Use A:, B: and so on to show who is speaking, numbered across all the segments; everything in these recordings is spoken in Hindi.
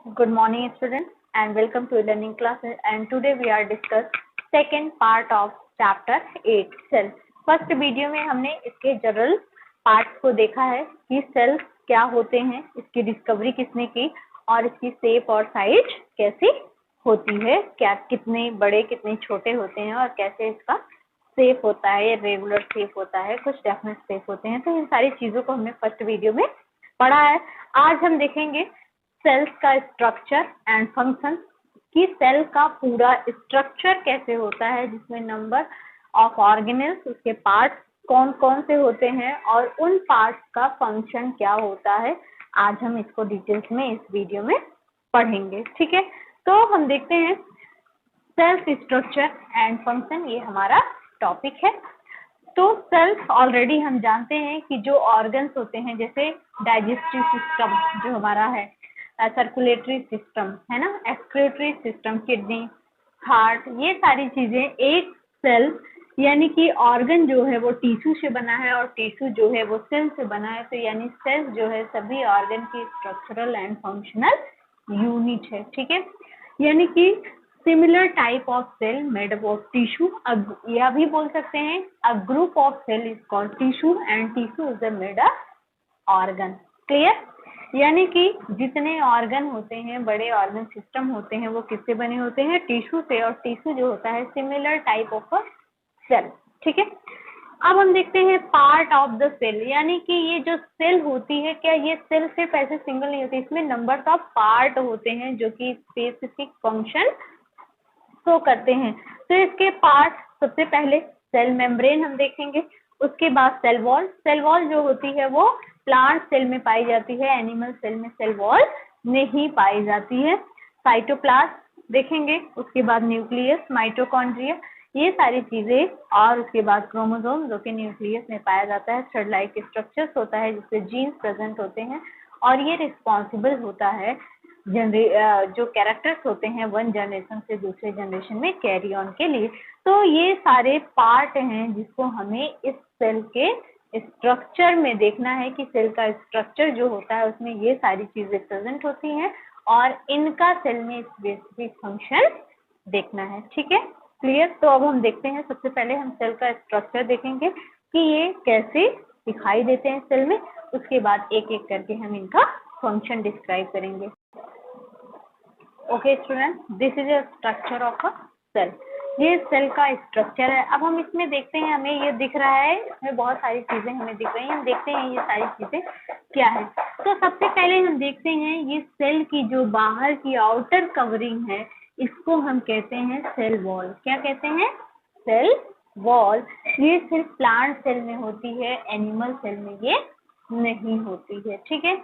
A: Good morning, students, and welcome to learning classes. And today we are discuss second part of chapter 8 cell. First video में हमने इसके जनरल पार्ट्स को देखा है कि सेल्स क्या होते हैं, इसकी डिस्कवरी किसने की और इसकी शेप और साइज कैसी होती है, क्या कितने बड़े कितने छोटे होते हैं और कैसे इसका शेप होता है, रेगुलर शेप होता है, कुछ डेफिनेट शेप होते हैं। तो इन सारी चीजों को हमने फर्स्ट वीडियो में पढ़ा है। आज हम देखेंगे सेल्स का स्ट्रक्चर एंड फंक्शन, कि सेल का पूरा स्ट्रक्चर कैसे होता है, जिसमें नंबर ऑफ ऑर्गेनेल्स, उसके पार्ट्स कौन कौन से होते हैं और उन पार्ट्स का फंक्शन क्या होता है। आज हम इसको डिटेल्स में इस वीडियो में पढ़ेंगे। ठीक है, तो हम देखते हैं सेल्स स्ट्रक्चर एंड फंक्शन, ये हमारा टॉपिक है। तो सेल्स ऑलरेडी हम जानते हैं कि जो ऑर्गन्स होते हैं, जैसे डाइजेस्टिव सिस्टम जो हमारा है, सर्कुलेटरी सिस्टम है ना, एक्सक्रीटरी सिस्टम, किडनी, हार्ट, ये सारी चीजें एक सेल यानी कि ऑर्गन जो है वो टिश्यू से बना है और टिश्यू जो है वो सेल से बना है। तो यानी सेल्स जो है सभी ऑर्गन की स्ट्रक्चरल एंड फंक्शनल यूनिट है। ठीक है, यानी कि similar type of cell made up of tissue, या भी बोल सकते हैं a group of cell is called tissue and tissue is the made up organ. Clear, यानी कि जितने ऑर्गन होते हैं, बड़े ऑर्गन सिस्टम होते हैं, वो किससे बने होते हैं? टिश्यू से, और टिश्यू जो होता है similar type of a cell. ठीक है, अब हम देखते हैं पार्ट ऑफ द सेल, यानी कि ये जो सेल होती है, क्या ये सेल सिर्फ ऐसे सिंगल नहीं होती, इसमें नंबर ऑफ पार्ट होते हैं जो कि स्पेसिफिक फंक्शन शो करते हैं। तो इसके पार्ट, सबसे पहले सेल मेम्ब्रेन हम देखेंगे, उसके बाद सेल वॉल। सेल वॉल जो होती है वो प्लांट सेल में पाई जाती है, एनिमल सेल में सेल वॉल नहीं पाई जाती है। साइटोप्लाज्म देखेंगे, उसके बाद न्यूक्लियस, माइटोकॉन्ड्रिया, ये सारी चीजें, और उसके बाद क्रोमोसोम जो कि न्यूक्लियस में पाया जाता है। थ्रेड लाइक स्ट्रक्चर्स होता है जिससे जीन्स प्रेजेंट होते हैं, और ये रिस्पॉन्सिबल होता है जो कैरेक्टर्स होते हैं वन जनरेशन से दूसरे जनरेशन में कैरी ऑन के लिए। तो ये सारे पार्ट हैं जिसको हमें इस सेल के स्ट्रक्चर में देखना है कि सेल का स्ट्रक्चर जो होता है उसमें ये सारी चीजें प्रेजेंट होती हैं और इनका सेल में स्पेसिफिक फंक्शन देखना है। ठीक है, क्लियर। तो अब हम देखते हैं, सबसे पहले हम सेल का स्ट्रक्चर देखेंगे कि ये कैसे दिखाई देते हैं सेल में, उसके बाद एक एक करके हम इनका फंक्शन डिस्क्राइब करेंगे। Okay student, this is a structure of a cell, ये सेल का स्ट्रक्चर है। अब हम इसमें देखते हैं, हमें ये दिख रहा है, इसमें बहुत सारी चीजें हमें दिख रही हैं, हम देखते हैं ये सारी चीजें क्या है। तो सबसे पहले हम देखते हैं ये सेल की जो बाहर की आउटर कवरिंग है, इसको हम कहते हैं सेल वॉल। क्या कहते हैं? Cell wall. ये सिर्फ प्लांट सेल में होती है, एनिमल सेल में ये नहीं होती है। ठीक है,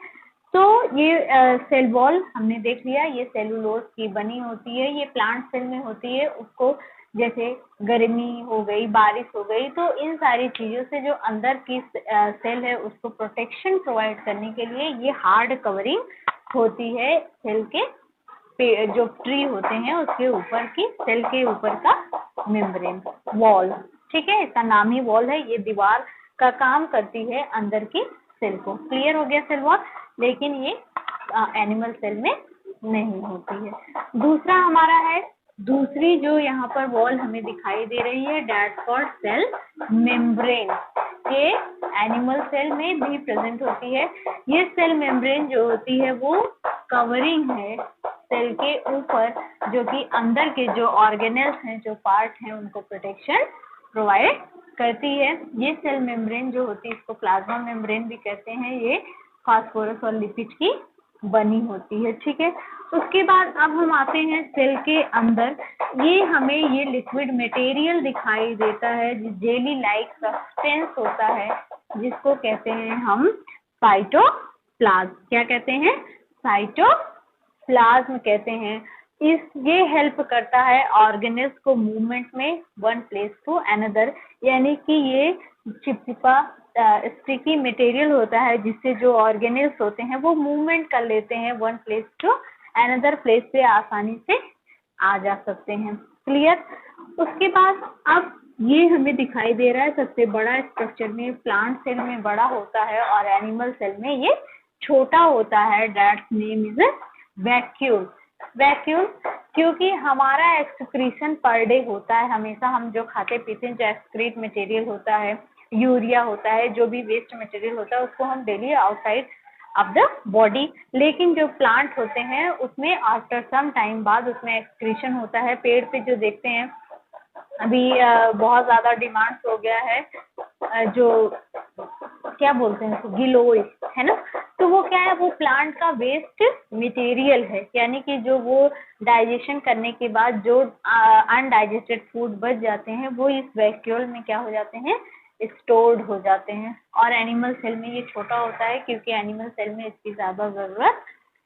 A: तो ये सेल वॉल हमने देख लिया, ये सेलुलोज की बनी होती है, ये प्लांट सेल में होती है। उसको जैसे गर्मी हो गई, बारिश हो गई, तो इन सारी चीजों से जो अंदर की सेल है उसको प्रोटेक्शन प्रोवाइड करने के लिए ये हार्ड कवरिंग होती है सेल के जो ट्री होते हैं उसके ऊपर की, सेल के ऊपर का मेम्ब्रेन वॉल। ठीक है, इसका नाम ही वॉल है, ये दीवार का काम करती है अंदर की सेल को। क्लियर हो गया सेल वॉल, लेकिन ये एनिमल सेल में नहीं होती है। दूसरा हमारा है, दूसरी जो यहाँ पर वॉल हमें दिखाई दे रही है, दैट्स कॉल्ड सेल मेम्ब्रेन। ये एनिमल सेल में भी प्रेजेंट होती है। ये सेल मेम्ब्रेन जो होती है वो कवरिंग है सेल के ऊपर, जो कि अंदर के जो ऑर्गेनेल्स हैं, जो पार्ट हैं, उनको प्रोटेक्शन प्रोवाइड करती है। ये सेल मेम्ब्रेन जो होती है, इसको प्लाज्मा मेम्ब्रेन भी कहते हैं, ये फास्फोरस और लिपिड की बनी होती है। ठीक है, उसके बाद अब हम आते हैं सेल के अंदर, ये हमें ये लिक्विड मटेरियल दिखाई देता है, जेली लाइक सब्सटेंस होता है, जिसको कहते हैं हम साइटोप्लाज्म। क्या कहते हैं? साइटोप्लाज्म कहते हैं। ये हेल्प करता है ऑर्गेनेल्स को मूवमेंट में वन प्लेस टू अनदर, यानी कि ये चिपचिपा स्टिकी मटेरियल होता है जिससे जो ऑर्गेनेल्स होते हैं वो मूवमेंट कर लेते हैं one place to another place पे, आसानी से आ जा सकते हैं। क्लियर। उसके बाद अब ये हमें दिखाई दे रहा है सबसे बड़ा स्ट्रक्चर में, प्लांट सेल में बड़ा होता है और एनिमल सेल में ये छोटा होता है, that's name is vacuole. Vacuole क्योंकि हमारा एक्सक्रीशन पर डे होता है, हमेशा हम जो खाते पीते हैं, जो एक्सक्रीट मटेरियल होता है, यूरिया होता है, जो भी वेस्ट मटेरियल होता है, उसको हम daily outside of the body. लेकिन जो प्लांट होते हैं उसमें आफ्टर सम टाइम बाद उसमें एक्सक्रीशन होता है। पेड़ पे जो देखते हैं अभी बहुत ज्यादा डिमांड हो गया है जो क्या बोलते हैं उसको, गिलोय, है ना। तो वो क्या है, वो प्लांट का वेस्ट मटेरियल है, यानी कि जो वो डाइजेशन करने के बाद जो अनडाइजेस्टेड फूड बच जाते हैं वो इस वैक्यूल में क्या हो जाते हैं, स्टोर्ड हो जाते हैं। और एनिमल सेल में ये छोटा होता है क्योंकि एनिमल सेल में इसकी ज्यादा जरूरत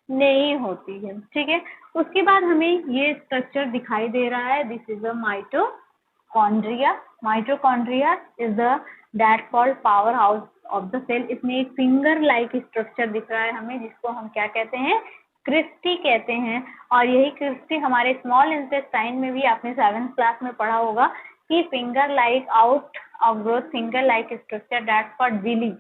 A: नहीं होती है। ठीक है, उसके बाद हमें ये स्ट्रक्चर दिखाई दे रहा है, this is a mitochondria. Mitochondria is the that called power house of the cell. इसमें एक फिंगर लाइक स्ट्रक्चर दिख रहा है हमें, जिसको हम क्या कहते हैं, क्रिस्टी कहते हैं। और यही क्रिस्टी हमारे स्मॉल इंटेस्टाइन में भी आपने 7th क्लास में पढ़ा होगा कि finger like out of growth finger like structure that called villi,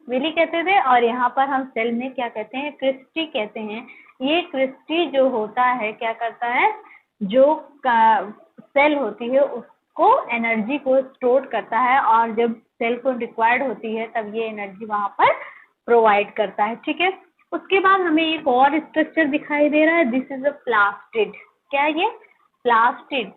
A: villi कहते थे। और यहाँ पर हम सेल में क्या कहते हैं, क्रिस्टी कहते हैं। ये क्रिस्टी जो होता है क्या करता है, जो सेल होती है उसको एनर्जी को स्टोर करता है, और जब सेल को रिक्वायर्ड होती है तब ये एनर्जी वहां पर प्रोवाइड करता है। ठीक है, उसके बाद हमें एक और स्ट्रक्चर दिखाई दे रहा है, दिस इज अ प्लास्टिड। क्या ये, प्लास्टिड।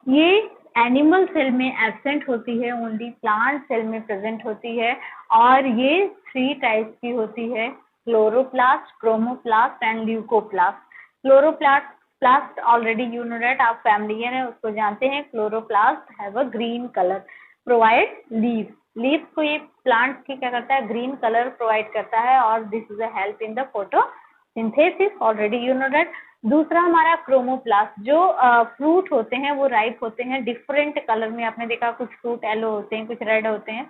A: ये एनिमल सेल में एब्सेंट होती है, ओनली प्लांट सेल में प्रेजेंट होती है। और ये 3 टाइप्स की होती है, chloroplast, chromoplast and leucoplast. Chloroplast already you know that, आप फैमिलियर है उसको जानते हैं। Chloroplast have a green colour, provide leaves. Leaves को ये प्लांट की क्या करता है, ग्रीन कलर प्रोवाइड करता है, और this is a help in the photosynthesis, already you know that. दूसरा हमारा क्रोमोप्लास्ट, जो फ्रूट होते हैं वो राइप होते हैं डिफरेंट कलर में, आपने देखा कुछ फ्रूट येलो होते हैं, कुछ रेड होते हैं,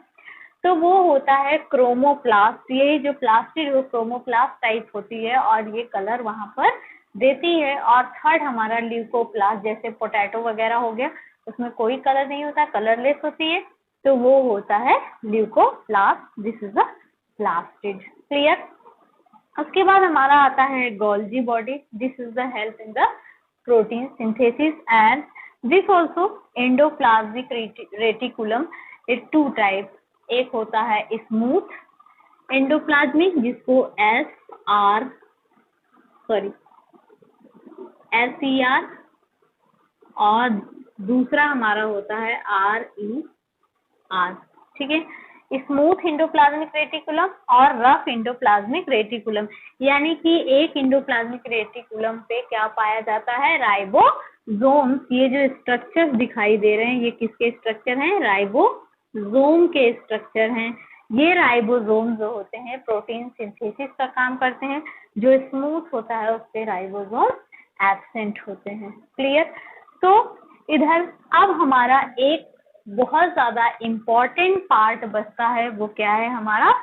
A: तो वो होता है क्रोमोप्लास्ट। यही जो प्लास्टिड वो क्रोमोप्लास्ट टाइप होती है और ये कलर वहां पर देती है। और थर्ड हमारा ल्यूकोप्लास्ट, जैसे पोटैटो वगैरह हो गया, उसमें कोई कलर नहीं होता, कलरलेस होती है, तो वो होता है leucoplast. This is a plastid. Clear. उसके बाद हमारा आता है Golgi body, this is the help in the protein synthesis and this also endoplasmic reticulum. It 2 type, एक होता है स्मूथ एंडोप्लाज्मिक जिसको SER, और दूसरा हमारा होता है RER। ठीक है, स्मूथ इंडोप्लाज्मिक रेटिकुलम और रफ इंडोप्लाज्मिक रेटिकुलम। यानी कि एक इंडोप्लाज्मिक रेटिकुलम पे क्या पाया जाता है, राइबोसोम्स। ये जो स्ट्रक्चर्स दिखाई दे रहे हैं ये किसके स्ट्रक्चर हैं, राइबोसोम के स्ट्रक्चर हैं। ये राइबोसोम जो होते हैं प्रोटीन सिंथेसिस का काम करते हैं। जो स्मूथ होता है उस पे राइबोसोम एब्सेंट होते हैं। क्लियर। तो इधर अब हमारा एक बहुत ज्यादा इम्पोर्टेंट पार्ट बचता है, वो क्या है, हमारा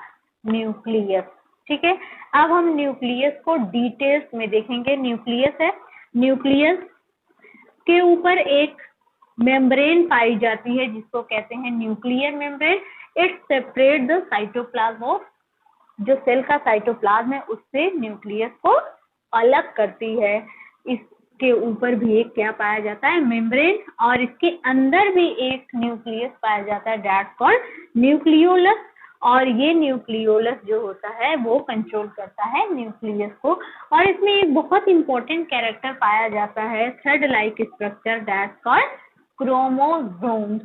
A: न्यूक्लियस। ठीक है, अब हम न्यूक्लियस को डिटेल्स में देखेंगे। न्यूक्लियस है, न्यूक्लियस के ऊपर एक मेम्ब्रेन पाई जाती है जिसको कहते हैं nuclear membrane. It separate the cytoplasm of, जो सेल का साइटोप्लाज्म है उससे न्यूक्लियस को अलग करती है। इसके ऊपर भी एक क्या पाया जाता है, मेम्ब्रेन, और इसके अंदर भी एक न्यूक्लियस पाया जाता है दैट कॉल्ड न्यूक्लियोलस। और ये न्यूक्लियोलस जो होता है वो कंट्रोल करता है न्यूक्लियस को। और इसमें एक बहुत इंपॉर्टेंट कैरेक्टर पाया जाता है, thread like structure that called chromosomes.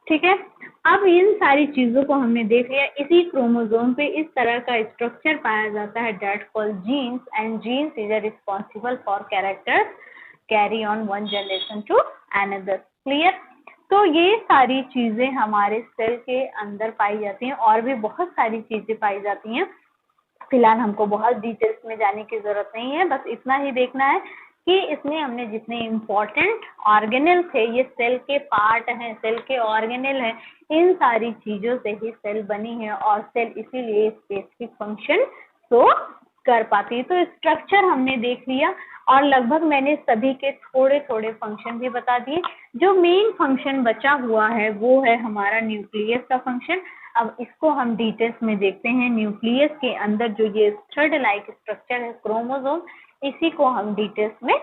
A: ठीक है, अब इन सारी चीजों को हमने देख लिया। इसी क्रोमोसोम पे इस तरह का स्ट्रक्चर पाया जाता है that called genes, and genes is responsible for characters carry on one generation to another. Clear. तो ये सारी चीजें हमारे सेल के अंदर पाई जाती हैं, और भी बहुत सारी चीजें पाई जाती हैं। फिलहाल हमको बहुत डिटेल्स में जाने की जरूरत नहीं है, बस इतना ही देखना है कि इसमें हमने जितने इम्पोर्टेंट ऑर्गेनेल थे, ये सेल के पार्ट हैं, सेल के ऑर्गेनेल हैं, इन सारी चीजों से ही सेल बनी है, और सेल इसीलिए स्पेसिफिक फंक्शन तो कर पाती है। तो स्ट्रक्चर हमने देख लिया, और लगभग मैंने सभी के थोड़े थोड़े फंक्शन भी बता दिए। जो मेन फंक्शन बचा हुआ है वो है हमारा न्यूक्लियस का फंक्शन। अब इसको हम डिटेल्स में देखते हैं। न्यूक्लियस के अंदर जो ये थ्रेड लाइक स्ट्रक्चर है क्रोमोसोम, इसी को हम डिटेल्स में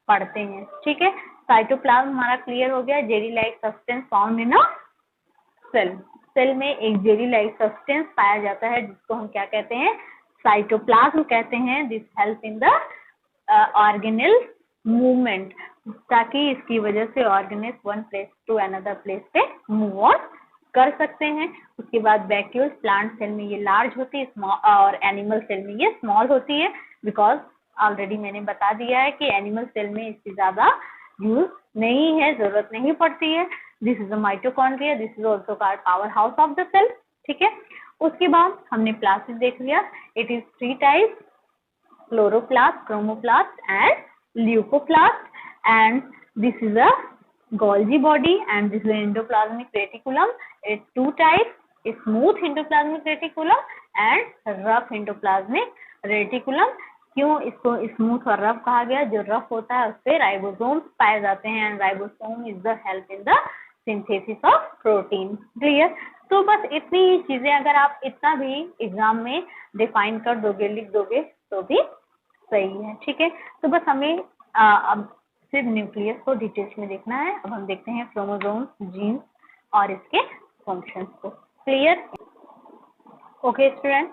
A: पढ़ते हैं। ठीक है, साइटोप्लाज्म हमारा क्लियर हो गया। Jelly like substance found in a cell. Cell में एक जेली लाइक सब्सटेंस पाया जाता है जिसको हम क्या कहते हैं, साइटोप्लाज्म कहते हैं। This help in the organelle movement, ताकि इसकी वजह से organelle one place to another place पे मूव ऑन कर सकते हैं। उसके बाद वैक्यूल्स, प्लांट सेल में ये लार्ज होती है और एनिमल सेल में ये स्मॉल होती है। बिकॉज ऑलरेडी मैंने बता दिया है कि एनिमल सेल में इससे ज्यादा यूज नहीं है, जरूरत नहीं पड़ती है। This is a mitochondria, this is also called power house of the cell. ठीक है, उसके बाद हमने प्लास्टिक देख लिया। It is 3 types, chloroplast, chromoplast and leucoplast, and this is a Golgi body and this is the endoplasmic reticulum. It's 2 types, a smooth endoplasmic reticulum and rough endoplasmic reticulum. क्यों इसको स्मूथ और रफ कहा गया? जो रफ होता है उसपे राइबोसोम्स पाए जाते हैं and ribosome is the help in the synthesis of protein. Clear? तो बस इतनी ही चीजें अगर आप इतना भी एग्जाम में डिफाइन कर दोगे, लिख दोगे तो भी सही है। ठीक है, तो बस हमें अब सिर्फ न्यूक्लियस को डिटेल्स में देखना है। अब हम देखते हैं क्रोमोसोम्स, जीन्स और इसके फंक्शंस को। क्लियर? ओके स्टूडेंट,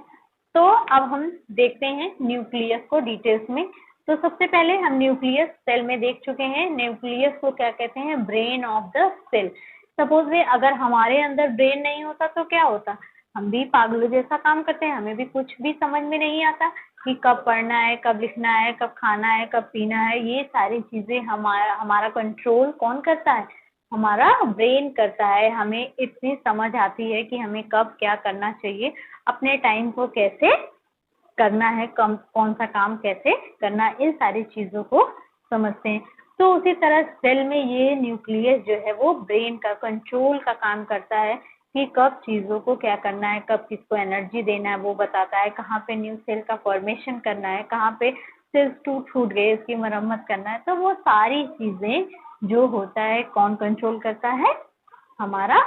A: तो अब हम देखते हैं न्यूक्लियस को डिटेल्स में। तो सबसे पहले हम न्यूक्लियस सेल में देख चुके हैं। न्यूक्लियस को क्या कहते हैं? Brain of the cell. Suppose में अगर हमारे अंदर ब्रेन नहीं होता तो क्या होता? हम भी पागलों जैसा काम करते हैं, हमें भी कुछ भी समझ में नहीं आता कि कब पढ़ना है, कब लिखना है, कब खाना है, कब पीना है। ये सारी चीजें हमारा कंट्रोल कौन करता है? हमारा ब्रेन करता है। हमें इतनी समझ आती है कि हमें कब क्या करना चाहिए, अपने टाइम को कैसे करना है, कौन सा काम कैसे करना है, इन सारी चीजों को समझते हैं। तो उसी तरह सेल में ये न्यूक्लियस जो है वो ब्रेन का कंट्रोल का काम करता है कि कब चीजों को क्या करना है, कब किसको एनर्जी देना है वो बताता है, कहाँ पे न्यू सेल का फॉर्मेशन करना है, कहाँ पे सेल्स टूट गए उसकी मरम्मत करना है। तो वो सारी चीजें जो होता है कौन कंट्रोल करता है? हमारा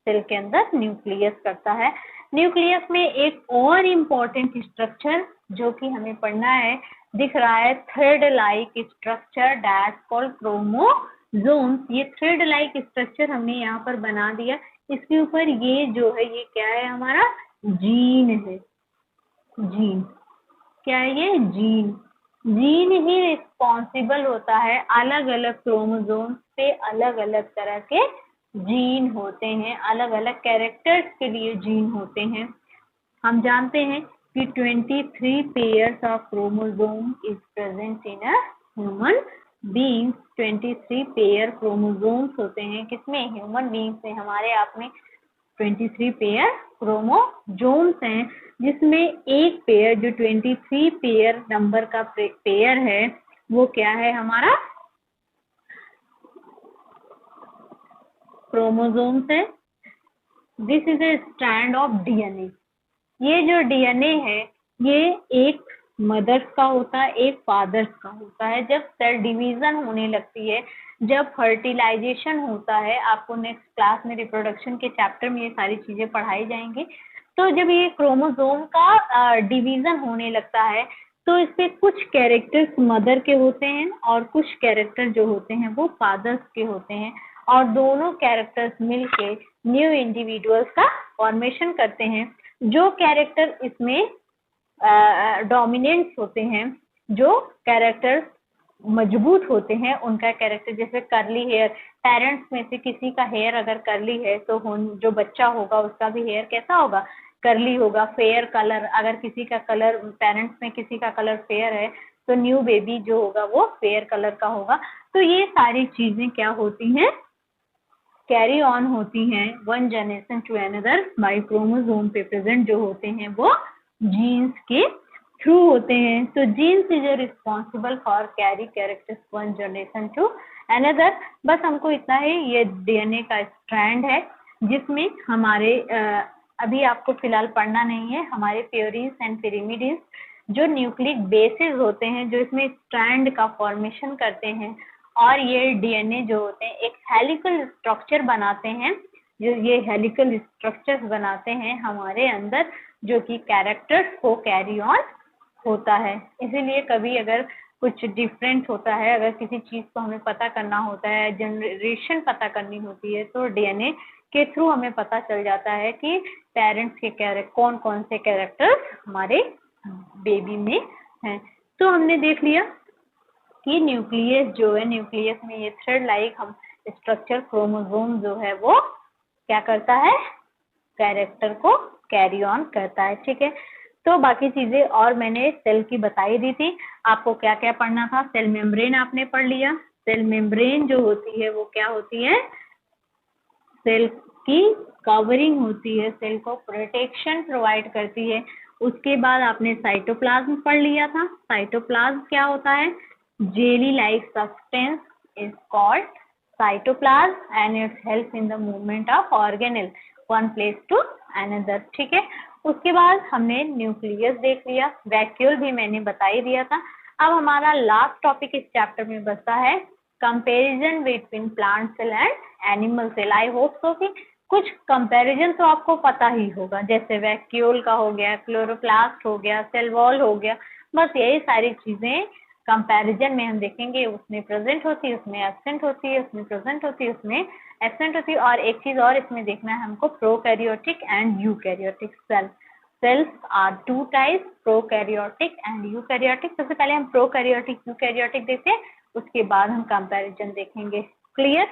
A: सेल के अंदर न्यूक्लियस करता है। न्यूक्लियस में एक और इम्पोर्टेंट स्ट्रक्चर जो कि हमें पढ़ना है दिख रहा है, thread like structure that called chromosomes. ये थ्रेड लाइक स्ट्रक्चर हमने यहाँ पर बना दिया। इसके ऊपर ये जो है ये क्या है? हमारा जीन है। जीन क्या है? ये जीन। जीन ही रिस्पॉन्सिबल होता है, अलग अलग क्रोमोसोम्स पे अलग अलग तरह के जीन होते हैं, अलग अलग कैरेक्टर्स के लिए जीन होते हैं। हम जानते हैं कि 23 pairs of chromosome is present in a human being. 23 pair chromosomes होते हैं किसमें? ह्यूमन बीइंग्स में। हमारे आप में 23 पेयर क्रोमोसोम्स हैं, जिसमें एक पेयर जो 23 पेयर नंबर का पेयर है वो क्या है? हमारा क्रोमोसोम्स है। This is a strand of DNA. ये जो डीएनए है ये एक मदर्स का होता है, एक फादर्स का होता है। जब सेल डिवीजन होने लगती है, जब फर्टिलाइजेशन होता है, आपको नेक्स्ट क्लास में रिप्रोडक्शन के चैप्टर में ये सारी चीजें पढ़ाई जाएंगी। तो जब ये क्रोमोसोम का डिवीजन होने लगता है तो इससे कुछ कैरेक्टर्स मदर के होते हैं और कुछ कैरेक्टर जो होते हैं वो फादर्स के होते हैं, और दोनों कैरेक्टर्स मिलके न्यू इंडिविजुअल्स का फॉर्मेशन करते हैं। जो कैरेक्टर इसमें डोमिनेंट्स होते हैं, जो कैरेक्टर मजबूत होते हैं, उनका कैरेक्टर, जैसे करली हेयर, पेरेंट्स में से किसी का हेयर अगर करली है तो जो बच्चा होगा उसका भी हेयर कैसा होगा? करली होगा। फेयर कलर, अगर किसी का कलर, पेरेंट्स में किसी का कलर फेयर है तो न्यू बेबी जो होगा वो फेयर कलर का होगा। तो ये सारी चीजें क्या होती हैं? कैरी ऑन होती हैं one generation to another by chromosome पे प्रेजेंट जो होते हैं वो जीन्स के थ्रू होते हैं। तो genes is responsible for carry characters one generation to another. बस हमको इतना ही, ये डीएनए का स्ट्रैंड है जिसमें हमारे अभी आपको फिलहाल पढ़ना नहीं है, हमारे प्यूरिन्स एंड पिरिमिडिन्स जो न्यूक्लिक बेसिस होते हैं जो इसमें स्ट्रैंड का फॉर्मेशन करते हैं, और ये डीएनए जो होते हैं एक हेलिकल स्ट्रक्चर बनाते हैं। जो ये हेलिकल स्ट्रक्चर्स बनाते हैं हमारे अंदर, जो कि कैरेक्टर्स को कैरी ऑन होता है। इसीलिए कभी अगर कुछ डिफरेंट होता है, अगर किसी चीज को हमें पता करना होता है, जनरेशन पता करनी होती है, तो डीएनए के थ्रू हमें पता चल जाता है कि पेरेंट्स के कौन कौन से कैरेक्टर्स हमारे बेबी में हैं। तो हमने देख लिया कि न्यूक्लियस जो है, न्यूक्लियस में ये थ्रेड लाइक हम स्ट्रक्चर क्रोमोसोम जो है वो क्या करता है, कैरेक्टर को कैरी ऑन करता है। ठीक है, तो बाकी चीजें और मैंने सेल की बताई दी थी। आपको क्या क्या पढ़ना था, सेल मेम्ब्रेन आपने पढ़ लिया। सेल मेम्ब्रेन जो होती है वो क्या होती है, सेल की कवरिंग होती है, सेल को प्रोटेक्शन प्रोवाइड करती है। उसके बाद आपने साइटोप्लाज्म पढ़ लिया था। साइटोप्लाज्म क्या होता है, jelly like substance is called cytoplasm and its help in the movement of organelle one place to another. ठीक है, उसके बाद हमने न्यूक्लियस देख लिया, वैक्यूल भी मैंने बता ही दिया था। अब हमारा लास्ट टॉपिक इस चैप्टर में बचता है comparison between plant cell and animal cell. I hope so कि कुछ कंपैरिजन तो आपको पता ही होगा, जैसे वैक्यूल का हो गया, क्लोरोप्लास्ट हो गया, सेल वॉल हो गया, बस यही सारी चीजें कंपैरिजन में हम देखेंगे। उसमें प्रेजेंट होती है, उसमें एब्सेंट होती है, उसमें प्रेजेंट होती है, उसमें एब्सेंट होती है। और एक चीज और इसमें देखना है हमको, prokaryotic and eukaryotic cell. Cells are two types, prokaryotic and eukaryotic. सबसे पहले हम प्रोकैरियोटिक यूकैरियोटिक देखते हैं, उसके बाद हम कंपैरिजन देखेंगे। क्लियर?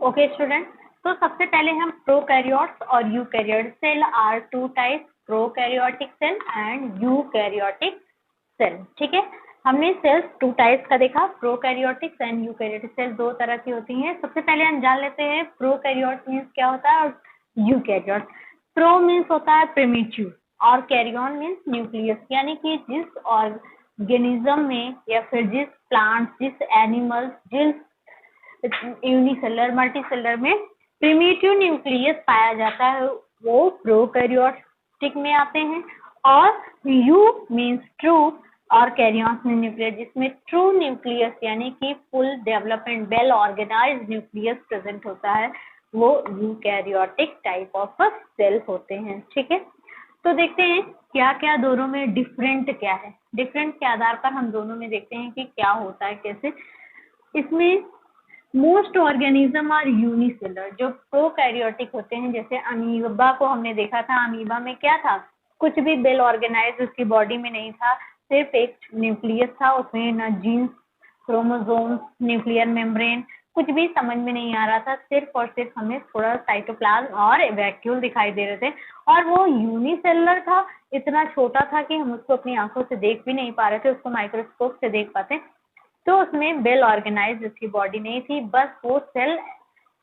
A: ओके स्टूडेंट, तो सबसे पहले हम प्रोकैरियोट्स और eukaryote. Cell are two types, prokaryotic cell and eukaryotic cell. ठीक है, हमने सेल्स टू टाइप्स का देखा, प्रोकैरियोटिक एंड यूकैरियोटिक सेल दो तरह की होती हैं। सबसे पहले हम जान लेते हैं प्रोकैरियोट मीन्स क्या होता है और यूकैरियोट। प्रो मीन्स होता है प्रिमिटिव और कैरियन मीन्स न्यूक्लियस, यानी कि जिस ऑर्गेनिज्म में या फिर जिस प्लांट, जिस एनिमल, जिस यूनिसेलर मल्टीसेलर में प्रिमिटिव न्यूक्लियस पाया जाता है वो प्रोकैरियोटिक में आते हैं। और यू मीन्स ट्रू और कैरियन में न्यूक्लियस, जिसमें ट्रू न्यूक्लियस यानी कि full development well organised nucleus present होता है, वो यूकैरियोटिक टाइप ऑफ सेल होते हैं। ठीक है, तो देखते हैं क्या क्या दोनों में डिफरेंट क्या है। डिफरेंट के आधार पर हम दोनों में देखते हैं कि क्या होता है, कैसे। इसमें मोस्ट ऑर्गेनिज्म आर यूनिसेलर, जो प्रोकैरियोटिक होते हैं, जैसे अमीबा को हमने देखा था। अमीबा में क्या था, कुछ भी वेल ऑर्गेनाइज उसकी बॉडी में नहीं था, सिर्फ एक न्यूक्लियस था, उसमें न जीन्स, क्रोमोसोम्स, न्यूक्लियर मेम्ब्रेन, कुछ भी समझ में नहीं आ रहा था। सिर्फ और सिर्फ हमें थोड़ा साइटोप्लाज्म और वैक्यूल दिखाई दे रहे थे, और वो यूनिसेलुलर था, इतना छोटा था कि हम उसको अपनी आंखों से देख भी नहीं पा रहे थे, उसको माइक्रोस्कोप से देख पाते। तो उसमें वेल ऑर्गेनाइज्ड उसकी बॉडी नहीं थी, बस वो सेल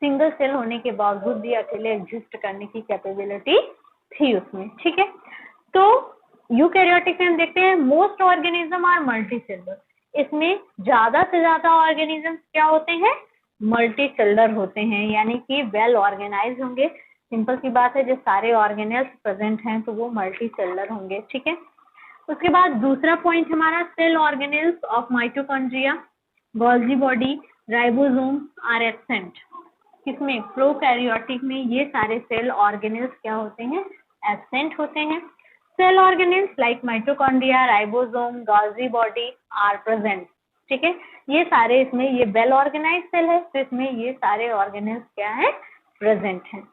A: सिंगल सेल होने के बावजूद भी अकेले एग्जिस्ट करने की कैपेबिलिटी थी उसमें। ठीक है, तो यूकैरियोटिक में हम देखते हैं मोस्ट ऑर्गेनिज्म आर मल्टीसेलुलर, इसमें ज्यादा से ज्यादा ऑर्गेनिज्म क्या होते हैं, मल्टीसेलुलर होते हैं, यानी कि वेल ऑर्गेनाइज होंगे। सिंपल सी बात है, जो सारे ऑर्गेनेल्स प्रेजेंट हैं तो वो मल्टीसेलुलर होंगे। ठीक है, उसके बाद दूसरा पॉइंट हमारा cell organelles of mitochondria, Golgi body, ribosome are absent. किसमें, प्रोकैरियोटिक में ये सारे सेल ऑर्गेनेल्स क्या होते हैं, एब्सेंट होते हैं। Cell organelles like mitochondria, ribosome, Golgi body are present. ठीक है, ये सारे, इसमें ये वेल ऑर्गेनाइज सेल है तो इसमें ये सारे ऑर्गेनेल्स क्या है, प्रेजेंट हैं।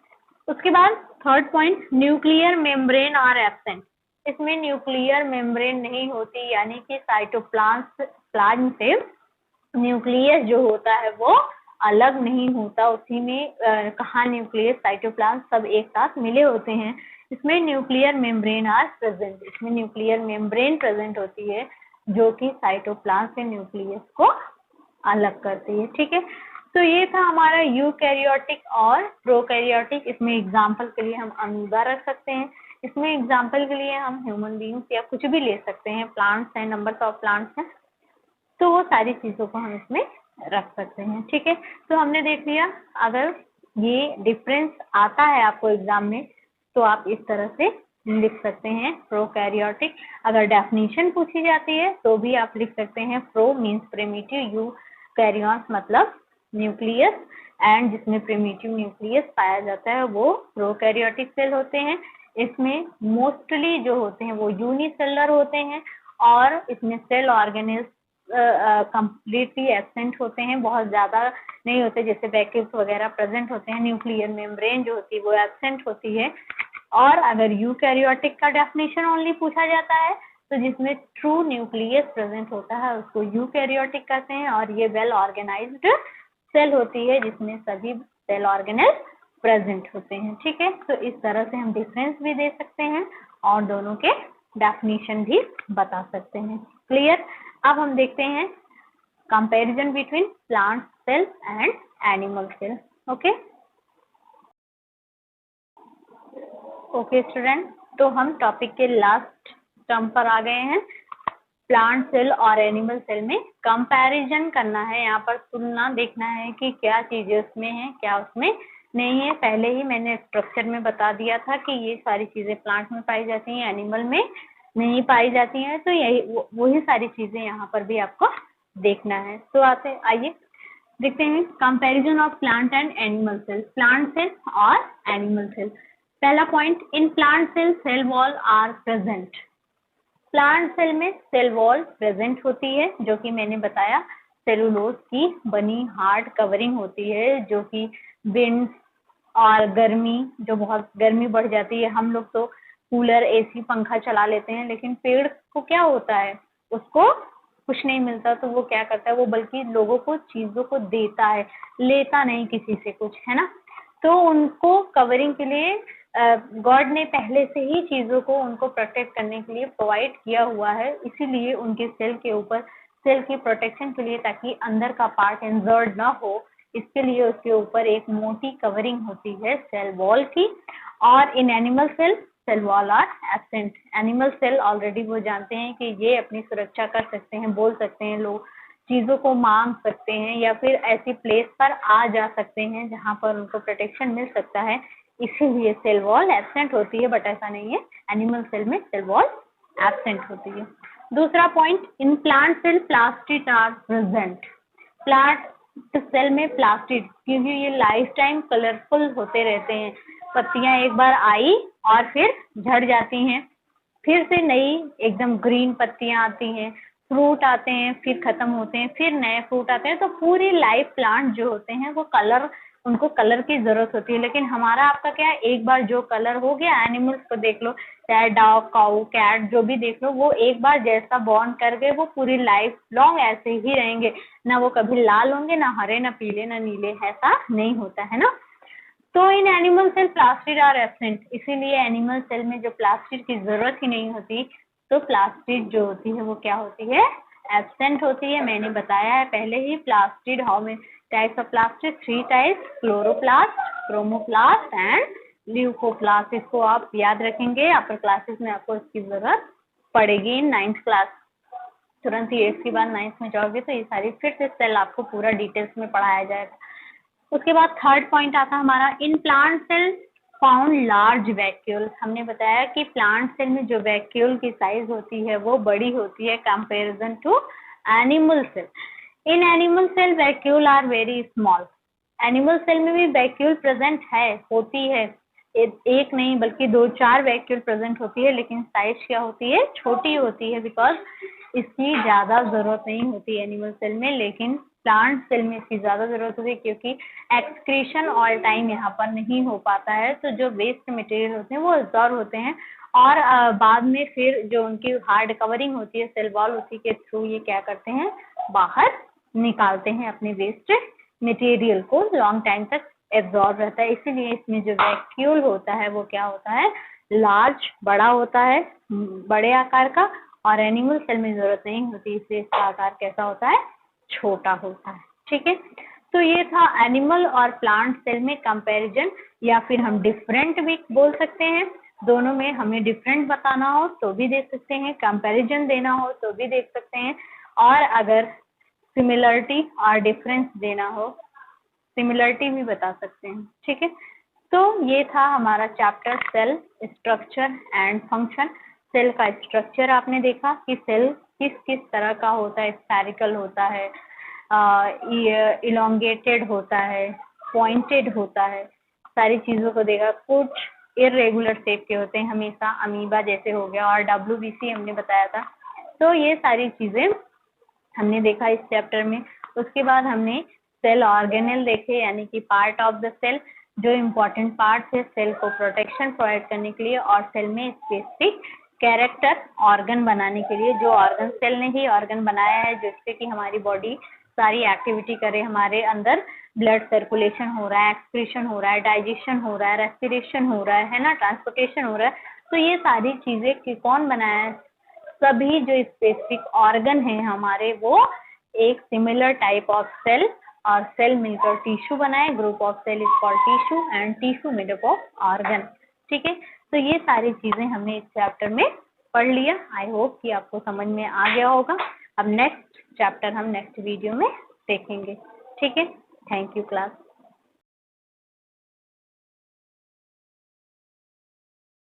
A: उसके बाद third point, nuclear membrane are absent. इसमें न्यूक्लियर मेम्ब्रेन नहीं होती, यानी कि साइटोप्लाज्म से न्यूक्लियस जो होता है वो अलग नहीं होता, उसी में कहा न्यूक्लियस, साइटोप्लाज्म सब एक साथ मिले होते हैं। इसमें न्यूक्लियर मेम्ब्रेन आर प्रेजेंट, इसमें न्यूक्लियर मेम्ब्रेन प्रेजेंट होती है जो कि साइटोप्लाज्म से न्यूक्लियस को अलग करती है। ठीक है, तो ये था हमारा यूकैरियोटिक और प्रोकैरियोटिक। इसमें एग्जाम्पल के लिए हम अमीबा रख सकते हैं, इसमें एग्जाम्पल के लिए हम ह्यूमन बींग्स या कुछ भी ले सकते हैं, प्लांट्स हैं, नंबर्स ऑफ प्लांट्स हैं, तो वो सारी चीजों को हम इसमें रख सकते हैं। ठीक है, तो हमने देख लिया, अगर ये डिफरेंस आता है आपको एग्जाम में तो आप इस तरह से लिख सकते हैं प्रोकैरियोटिक। अगर डेफिनेशन पूछी जाती है तो भी आप लिख सकते हैं, प्रो मीन्स प्रिमिटिव, यूकैरियोट्स मतलब न्यूक्लियस, एंड जिसमें प्रिमिटिव न्यूक्लियस पाया जाता है वो प्रोकैरियोटिक सेल होते हैं। इसमें मोस्टली जो होते हैं वो यूनिसेलुलर होते हैं और इसमें सेल ऑर्गेनेल्स कंप्लीटली एब्सेंट होते हैं, बहुत ज़्यादा नहीं होते, जैसे वैक्यूल्स वगैरह प्रेजेंट होते हैं। न्यूक्लियर मेम्ब्रेन जो होती है वो एब्सेंट होती है। और अगर यूकैरियोटिक का डेफिनेशन ओनली पूछा जाता है तो जिसमें ट्रू न्यूक्लियस प्रेजेंट होता है उसको यूकैरियोटिक कहते हैं। और ये वेल ऑर्गेनाइज्ड सेल होती है जिसमें सभी सेल ऑर्गेनेल प्रेजेंट होते हैं। ठीक है, तो इस तरह से हम डिफरेंस भी दे सकते हैं और दोनों के डेफिनेशन भी बता सकते हैं। क्लियर? अब हम देखते हैं comparison between plant cell and animal cell. Okay okay student, तो हम टॉपिक के लास्ट टर्म पर आ गए हैं। प्लांट सेल और एनिमल सेल में कंपैरिजन करना है, यहाँ पर तुलना देखना है कि क्या चीजें उसमें है क्या उसमें नहीं है। पहले ही मैंने स्ट्रक्चर में बता दिया था कि ये सारी चीजें प्लांट में पाई जाती हैं, एनिमल में नहीं पाई जाती हैं, तो यही वही सारी चीजें यहाँ पर भी आपको देखना है। तो आइए देखते हैं comparison of plant and animal cell, plant cell और एनिमल सेल। पहला point, in plant cell cell wall are present. Plant cell में सेल वॉल प्रेजेंट होती है जो कि मैंने बताया सेलुलोज की बनी हार्ड कवरिंग होती है, जो कि विंड और गर्मी, जो बहुत गर्मी बढ़ जाती है, हम लोग तो कूलर एसी पंखा चला लेते हैं, लेकिन पेड़ को क्या होता है, उसको कुछ नहीं मिलता, तो वो क्या करता है, वो बल्कि लोगों को चीजों को देता है, लेता नहीं किसी से कुछ, है ना। तो उनको कवरिंग के लिए गॉड ने पहले से ही चीजों को उनको प्रोटेक्ट करने के लिए प्रोवाइड किया हुआ है, इसीलिए उनके सेल के ऊपर सेल की प्रोटेक्शन के लिए, ताकि अंदर का पार्ट इंजर्ड ना हो, इसके लिए उसके ऊपर एक मोटी कवरिंग होती है सेल वॉल की। और in animal cell cell wall are absent. Animal cell already वो जानते हैं कि ये अपनी सुरक्षा कर सकते हैं, बोल सकते हैं, लोग चीजों को मांग सकते हैं या फिर ऐसी प्लेस पर आ जा सकते हैं जहां पर उनको प्रोटेक्शन मिल सकता है, इसीलिए सेल वॉल एब्सेंट होती है। बट ऐसा नहीं है, एनिमल सेल में सेल वॉल एब्सेंट होती है। दूसरा point, in plant cell plastid are present. Plant cell में प्लास्टिड, क्योंकि ये लाइफ टाइम कलरफुल होते रहते हैं, पत्तियां एक बार आई और फिर झड़ जाती हैं, फिर से नई एकदम ग्रीन पत्तियां आती हैं, फ्रूट आते हैं, फिर खत्म होते हैं, फिर नए फ्रूट आते हैं। तो पूरी लाइफ प्लांट जो होते हैं वो कलर, उनको कलर की जरूरत होती है। लेकिन हमारा आपका क्या है, एक बार जो कलर हो गया, एनिमल्स को देख लो, चाहे डॉग काऊ कैट जो भी देख लो, वो एक बार जैसा बॉन्ड कर गए वो पूरी लाइफ लॉन्ग ऐसे ही रहेंगे, ना वो कभी लाल होंगे, ना हरे, ना पीले, ना नीले, ऐसा नहीं होता है ना। तो in animal cell plastid are absent, इसीलिए एनिमल सेल में जो प्लास्टिड की जरूरत ही नहीं होती, तो प्लास्टिड जो होती है वो क्या होती है, एब्सेंट होती है। मैंने बताया है पहले ही, plastid how many types of plastid, 3 types, chloroplast, chromoplast and leucoplast. इसको आप याद रखेंगे, अपर क्लासेस में आपको इसकी जरूरत पड़ेगी। इन 9th क्लास, तुरंत ही 8th के बाद 9th में जाओगे तो ये सारी फिर से सेल आपको पूरा डिटेल्स में पढ़ाया जाएगा। उसके बाद थर्ड पॉइंट आता है हमारा, in plant cell found large vacuole. हमने बताया कि प्लांट सेल में जो वैक्यूल की साइज होती है वो बड़ी होती है comparison to animal cell. In animal cell vacuole are very small. Animal cell में भी वैक्यूल प्रेजेंट है, होती है, एक नहीं बल्कि 2-4 वैक्यूल प्रेजेंट होती है, लेकिन साइज क्या होती है, छोटी होती है, बिकॉज इसकी ज्यादा जरूरत नहीं होती एनिमल सेल में। लेकिन प्लांट सेल में इसकी ज्यादा जरूरत होती है, क्योंकि एक्सक्रीशन ऑल टाइम यहाँ पर नहीं हो पाता है, तो जो वेस्ट मटेरियल होते हैं वो एब्जॉर्ब होते हैं और बाद में फिर जो उनकी हार्ड कवरिंग होती है सेल वॉल, उसी के थ्रू ये क्या करते हैं, बाहर निकालते हैं अपने वेस्ट मटेरियल को, लॉन्ग टाइम तक एब्जॉर्ब रहता है। इसीलिए इसमें जो वैक्यूल होता है वो क्या होता है, लार्ज, बड़ा होता है, बड़े आकार का। और एनिमल सेल में जरूरत नहीं होती, इसलिए इसका आकार कैसा होता है, छोटा होता है। ठीक है, तो ये था एनिमल और प्लांट सेल में कंपैरिजन, या फिर हम डिफरेंट भी बोल सकते हैं। दोनों में हमें डिफरेंट बताना हो तो भी देख सकते हैं, कंपैरिजन देना हो तो भी देख सकते हैं, और अगर सिमिलरिटी और डिफरेंस देना हो, सिमिलरिटी भी बता सकते हैं। ठीक है, तो ये था हमारा chapter cell structure and function. Cell का स्ट्रक्चर आपने देखा कि सेल किस किस तरह का होता है, स्फेरिकल होता है, इलोंगेटेड होता है, पॉइंटेड होता है, सारी चीजों को देखा। कुछ इरेगुलर शेप के होते हैं हमेशा, अमीबा जैसे हो गया, और WBC हमने बताया था। तो ये सारी चीजें हमने देखा इस चैप्टर में। उसके बाद हमने सेल ऑर्गेनेल देखे, यानी कि पार्ट ऑफ द सेल, जो इम्पोर्टेंट पार्ट है सेल को प्रोटेक्शन प्रोवाइड करने के लिए और सेल में स्पेसिफिक कैरेक्टर ऑर्गन बनाने के लिए, जो ऑर्गन सेल ने ही ऑर्गन बनाया है जिससे कि हमारी बॉडी सारी एक्टिविटी करे, हमारे अंदर ब्लड सर्कुलेशन हो रहा है, एक्सक्रीशन हो रहा है, डाइजेशन हो रहा है, रेस्पिरेशन हो रहा है ना, ट्रांसपोर्टेशन हो रहा है। तो ये सारी चीजें कि कौन बनाया है? सभी जो स्पेसिफिक ऑर्गन है हमारे, वो एक सिमिलर टाइप ऑफ सेल, और सेल मिलकर टिश्यू बनाए। Group of cell is called tissue and tissue made up of organ. ठीक है, तो ये सारी चीजें हमने इस चैप्टर में पढ़ लिया। आई होप कि आपको समझ में आ गया होगा। अब नेक्स्ट चैप्टर हम नेक्स्ट वीडियो में देखेंगे। ठीक है, थैंक यू क्लास।